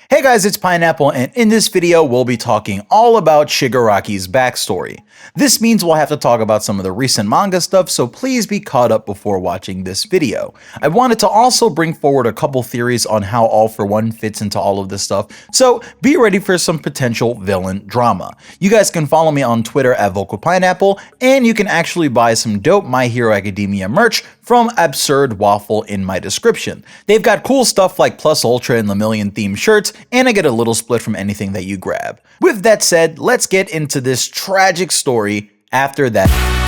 Hey guys, it's Pineapple, and in this video we'll be talking all about Shigaraki's backstory. This means we'll have to talk about some of the recent manga stuff, so please be caught up before watching this video. I wanted to also bring forward a couple theories on how All For One fits into all of this stuff, so be ready for some potential villain drama. You guys can follow me on Twitter at VocalPineapple, and you can actually buy some dope My Hero Academia merch from Absurd Waffle in my description. They've got cool stuff like Plus Ultra and LEMILLION themed shirts, and I get a little split from anything that you grab. With that said, let's get into this tragic story after that.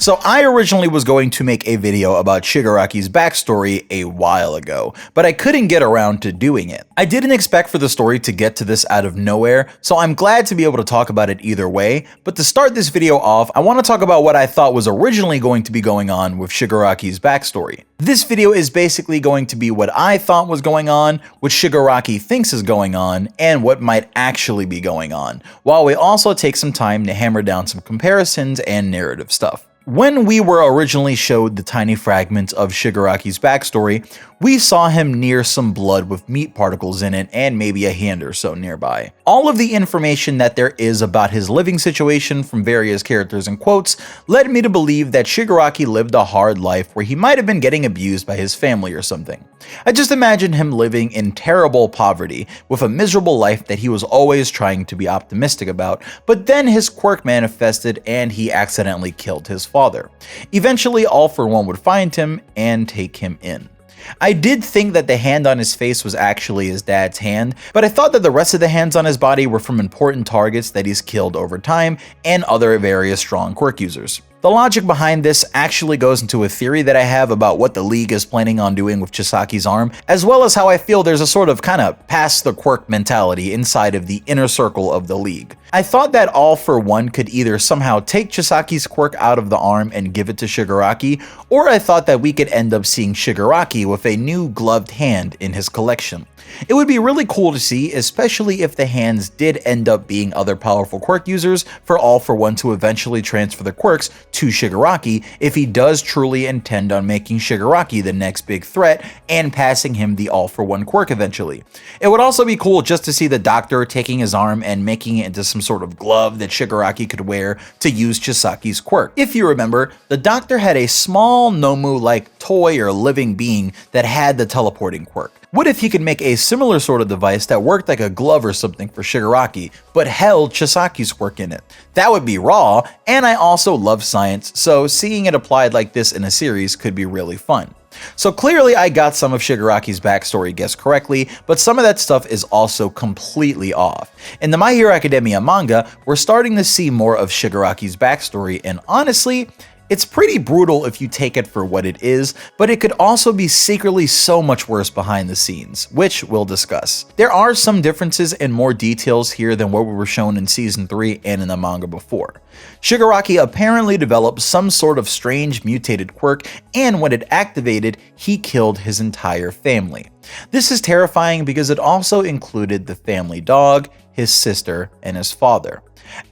So I originally was going to make a video about Shigaraki's backstory a while ago, but I couldn't get around to doing it. I didn't expect for the story to get to this out of nowhere, so I'm glad to be able to talk about it either way, but to start this video off, I want to talk about what I thought was originally going to be going on with Shigaraki's backstory. This video is basically going to be what I thought was going on, what Shigaraki thinks is going on, and what might actually be going on, while we also take some time to hammer down some comparisons and narrative stuff. When we were originally showed the tiny fragments of Shigaraki's backstory, we saw him near some blood with meat particles in it and maybe a hand or so nearby. All of the information that there is about his living situation from various characters and quotes led me to believe that Shigaraki lived a hard life where he might have been getting abused by his family or something. I just imagine him living in terrible poverty with a miserable life that he was always trying to be optimistic about, but then his quirk manifested and he accidentally killed his father. Eventually, All For One would find him and take him in. I did think that the hand on his face was actually his dad's hand, but I thought that the rest of the hands on his body were from important targets that he's killed over time and other various strong quirk users. The logic behind this actually goes into a theory that I have about what the League is planning on doing with Chisaki's arm, as well as how I feel there's a sort of kind of pass the quirk mentality inside of the inner circle of the League. I thought that All For One could either somehow take Chisaki's quirk out of the arm and give it to Shigaraki, or I thought that we could end up seeing Shigaraki with a new gloved hand in his collection. It would be really cool to see, especially if the hands did end up being other powerful quirk users, for All For One to eventually transfer the quirks to Shigaraki if he does truly intend on making Shigaraki the next big threat and passing him the All For One quirk eventually. It would also be cool just to see the doctor taking his arm and making it into some sort of glove that Shigaraki could wear to use Chisaki's quirk. If you remember, the doctor had a small Nomu-like toy or living being that had the teleporting quirk. What if he could make a similar sort of device that worked like a glove or something for Shigaraki, but held Chisaki's quirk in it? That would be raw, and I also love science, so seeing it applied like this in a series could be really fun. So clearly I got some of Shigaraki's backstory guessed correctly, but some of that stuff is also completely off. In the My Hero Academia manga, we're starting to see more of Shigaraki's backstory, and honestly, it's pretty brutal if you take it for what it is, but it could also be secretly so much worse behind the scenes, which we'll discuss. There are some differences and more details here than what we were shown in Season 3 and in the manga before. Shigaraki apparently developed some sort of strange mutated quirk, and when it activated, he killed his entire family. This is terrifying because it also included the family dog, his sister, and his father.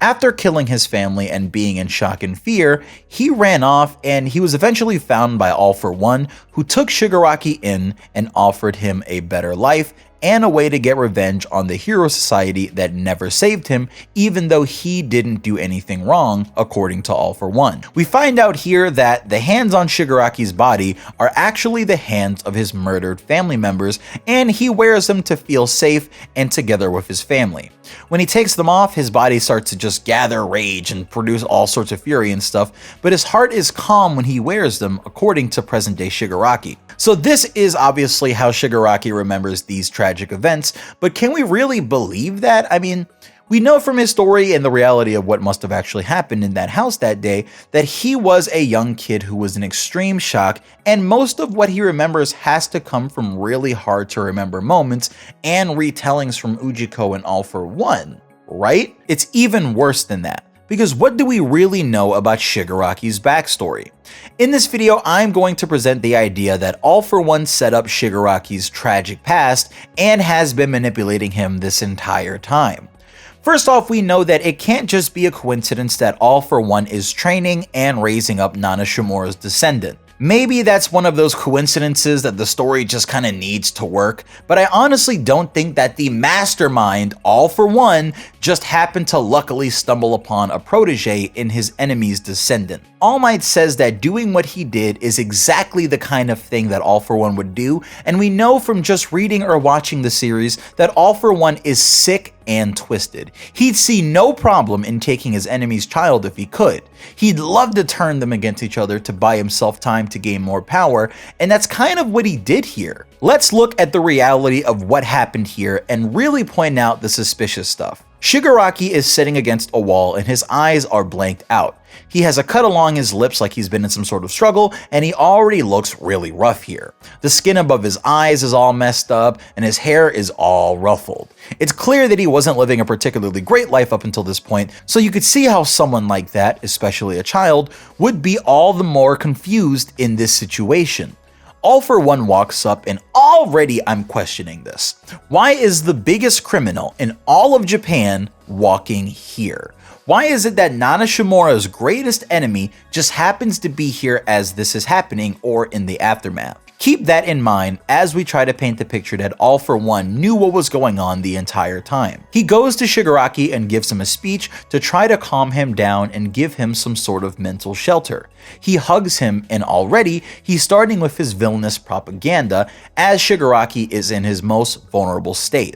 After killing his family and being in shock and fear, he ran off and he was eventually found by All For One, who took Shigaraki in and offered him a better life and a way to get revenge on the hero society that never saved him, even though he didn't do anything wrong, according to All For One. We find out here that the hands on Shigaraki's body are actually the hands of his murdered family members, and he wears them to feel safe and together with his family. When he takes them off, his body starts to just gather rage and produce all sorts of fury and stuff, but his heart is calm when he wears them, according to present-day Shigaraki. So this is obviously how Shigaraki remembers these tragic events, but can we really believe that? I mean, we know from his story and the reality of what must have actually happened in that house that day that he was a young kid who was in extreme shock, and most of what he remembers has to come from really hard to remember moments and retellings from Ujiko and All For One, right? It's even worse than that. Because what do we really know about Shigaraki's backstory? In this video, I'm going to present the idea that All For One set up Shigaraki's tragic past and has been manipulating him this entire time. First off, we know that it can't just be a coincidence that All For One is training and raising up Nana Shimura's descendant. Maybe that's one of those coincidences that the story just kinda needs to work, but I honestly don't think that the mastermind, All For One, just happened to luckily stumble upon a protege in his enemy's descendant. All Might says that doing what he did is exactly the kind of thing that All For One would do, and we know from just reading or watching the series that All For One is sick and twisted. He'd see no problem in taking his enemy's child if he could. He'd love to turn them against each other to buy himself time to gain more power, and that's kind of what he did here. Let's look at the reality of what happened here and really point out the suspicious stuff. Shigaraki is sitting against a wall and his eyes are blanked out. He has a cut along his lips like he's been in some sort of struggle, and he already looks really rough here. The skin above his eyes is all messed up, and his hair is all ruffled. It's clear that he wasn't living a particularly great life up until this point, so you could see how someone like that, especially a child, would be all the more confused in this situation. All For One walks up, and already I'm questioning this. Why is the biggest criminal in all of Japan walking here? Why is it that Nana Shimura's greatest enemy just happens to be here as this is happening or in the aftermath? Keep that in mind as we try to paint the picture that All For One knew what was going on the entire time. He goes to Shigaraki and gives him a speech to try to calm him down and give him some sort of mental shelter. He hugs him, and already he's starting with his villainous propaganda as Shigaraki is in his most vulnerable state.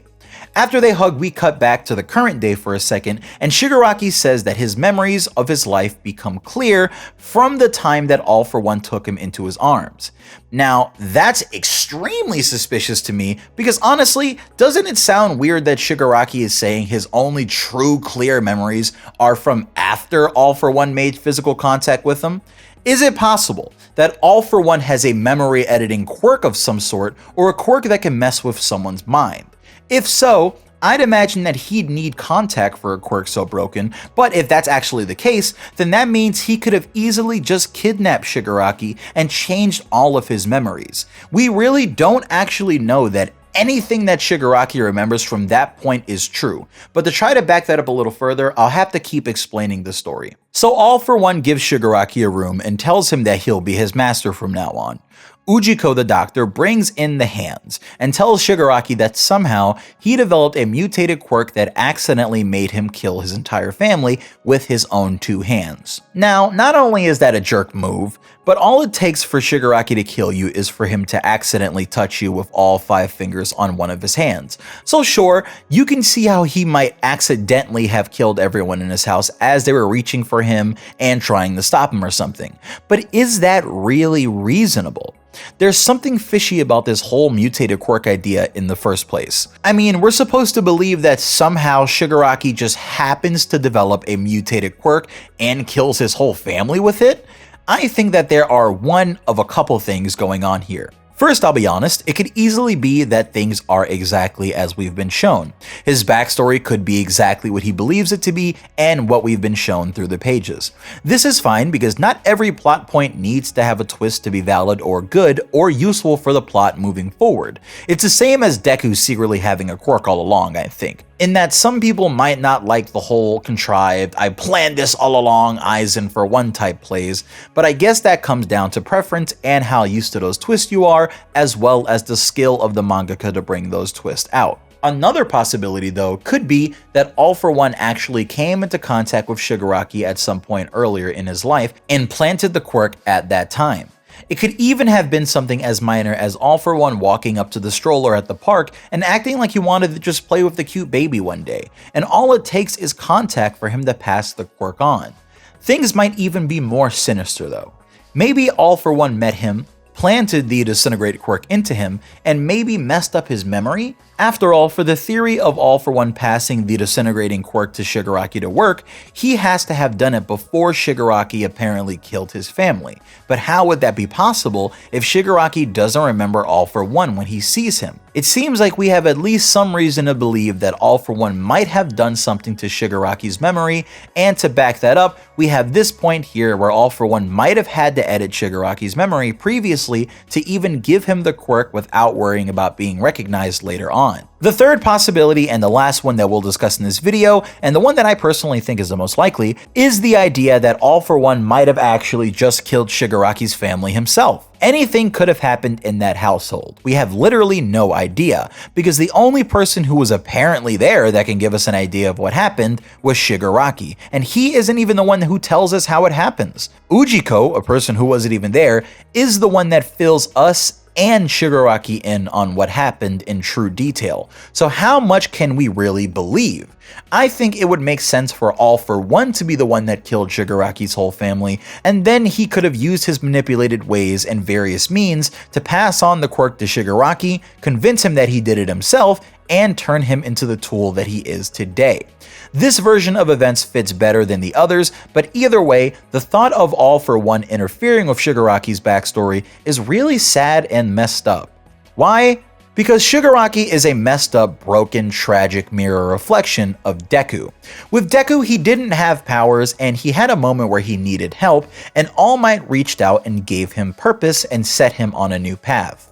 After they hug, we cut back to the current day for a second, and Shigaraki says that his memories of his life become clear from the time that All For One took him into his arms. Now, that's extremely suspicious to me, because honestly, doesn't it sound weird that Shigaraki is saying his only true clear memories are from after All For One made physical contact with him? Is it possible that All For One has a memory editing quirk of some sort, or a quirk that can mess with someone's mind? If so, I'd imagine that he'd need contact for a quirk so broken, but if that's actually the case, then that means he could have easily just kidnapped Shigaraki and changed all of his memories. We really don't actually know that anything that Shigaraki remembers from that point is true, but to try to back that up a little further, I'll have to keep explaining the story. So All For One gives Shigaraki a room and tells him that he'll be his master from now on. Ujiko the doctor brings in the hands and tells Shigaraki that somehow he developed a mutated quirk that accidentally made him kill his entire family with his own two hands. Now, not only is that a jerk move, but all it takes for Shigaraki to kill you is for him to accidentally touch you with all 5 fingers on one of his hands. So sure, you can see how he might accidentally have killed everyone in his house as they were reaching for him and trying to stop him or something. But is that really reasonable? There's something fishy about this whole mutated quirk idea in the first place. I mean, we're supposed to believe that somehow Shigaraki just happens to develop a mutated quirk and kills his whole family with it? I think that there are one of a couple things going on here. First, I'll be honest, it could easily be that things are exactly as we've been shown. His backstory could be exactly what he believes it to be and what we've been shown through the pages. This is fine because not every plot point needs to have a twist to be valid or good or useful for the plot moving forward. It's the same as Deku secretly having a quirk all along, I think. In that some people might not like the whole contrived, I planned this all along, eyes in for one type plays, but I guess that comes down to preference and how used to those twists you are, as well as the skill of the mangaka to bring those twists out. Another possibility though could be that All For One actually came into contact with Shigaraki at some point earlier in his life and planted the quirk at that time. It could even have been something as minor as All For One walking up to the stroller at the park and acting like he wanted to just play with the cute baby one day, and all it takes is contact for him to pass the quirk on. Things might even be more sinister though. Maybe All For One met him, planted the disintegrate quirk into him, and maybe messed up his memory? After all, for the theory of All For One passing the disintegrating quirk to Shigaraki to work, he has to have done it before Shigaraki apparently killed his family. But how would that be possible if Shigaraki doesn't remember All For One when he sees him? It seems like we have at least some reason to believe that All For One might have done something to Shigaraki's memory, and to back that up, we have this point here where All For One might have had to edit Shigaraki's memory previously to even give him the quirk without worrying about being recognized later on. The third possibility, and the last one that we'll discuss in this video, and the one that I personally think is the most likely, is the idea that All For One might have actually just killed Shigaraki's family himself. Anything could have happened in that household. We have literally no idea, because the only person who was apparently there that can give us an idea of what happened was Shigaraki, and he isn't even the one who tells us how it happens. Ujiko, a person who wasn't even there, is the one that fills us and Shigaraki in on what happened in true detail. So how much can we really believe? I think it would make sense for All For One to be the one that killed Shigaraki's whole family, and then he could have used his manipulated ways and various means to pass on the quirk to Shigaraki, convince him that he did it himself, and turn him into the tool that he is today. This version of events fits better than the others, but either way, the thought of All For One interfering with Shigaraki's backstory is really sad and messed up. Why? Because Shigaraki is a messed up, broken, tragic mirror reflection of Deku. With Deku, he didn't have powers and he had a moment where he needed help, and All Might reached out and gave him purpose and set him on a new path.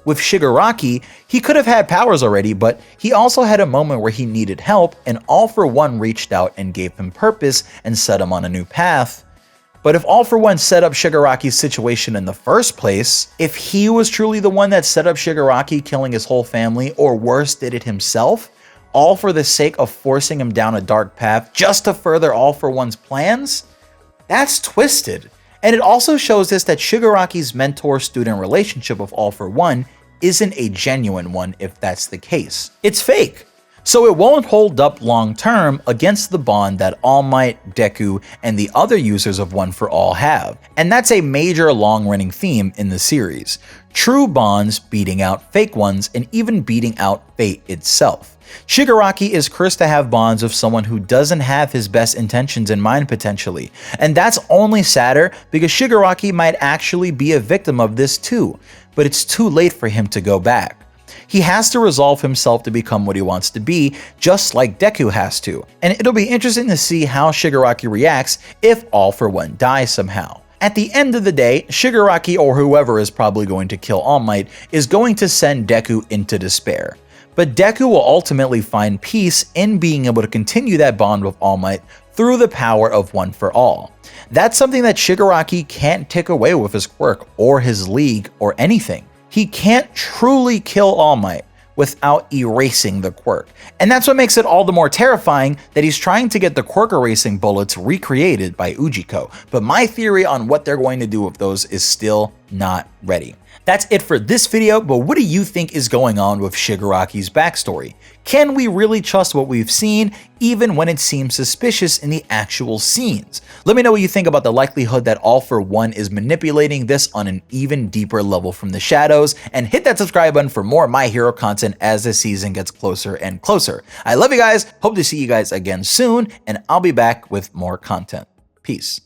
With Shigaraki, he could have had powers already, but he also had a moment where he needed help, and All For One reached out and gave him purpose and set him on a new path. But if All For One set up Shigaraki's situation in the first place, if he was truly the one that set up Shigaraki killing his whole family, or worse, did it himself, all for the sake of forcing him down a dark path just to further All For One's plans, that's twisted. And it also shows us that Shigaraki's mentor-student relationship with All For One isn't a genuine one if that's the case. It's fake. So it won't hold up long term against the bond that All Might, Deku, and the other users of One For All have. And that's a major long-running theme in the series. True bonds beating out fake ones, and even beating out fate itself. Shigaraki is cursed to have bonds with someone who doesn't have his best intentions in mind potentially, and that's only sadder because Shigaraki might actually be a victim of this too, but it's too late for him to go back. He has to resolve himself to become what he wants to be, just like Deku has to, and it'll be interesting to see how Shigaraki reacts if All For One dies somehow. At the end of the day, Shigaraki, or whoever is probably going to kill All Might, is going to send Deku into despair. But Deku will ultimately find peace in being able to continue that bond with All Might through the power of One For All. That's something that Shigaraki can't take away with his quirk, or his league, or anything. He can't truly kill All Might without erasing the quirk. And that's what makes it all the more terrifying that he's trying to get the quirk erasing bullets recreated by Ujiko. But my theory on what they're going to do with those is still not ready. That's it for this video, but what do you think is going on with Shigaraki's backstory? Can we really trust what we've seen, even when it seems suspicious in the actual scenes? Let me know what you think about the likelihood that All For One is manipulating this on an even deeper level from the shadows, and hit that subscribe button for more My Hero content as the season gets closer and closer. I love you guys, hope to see you guys again soon, and I'll be back with more content. Peace.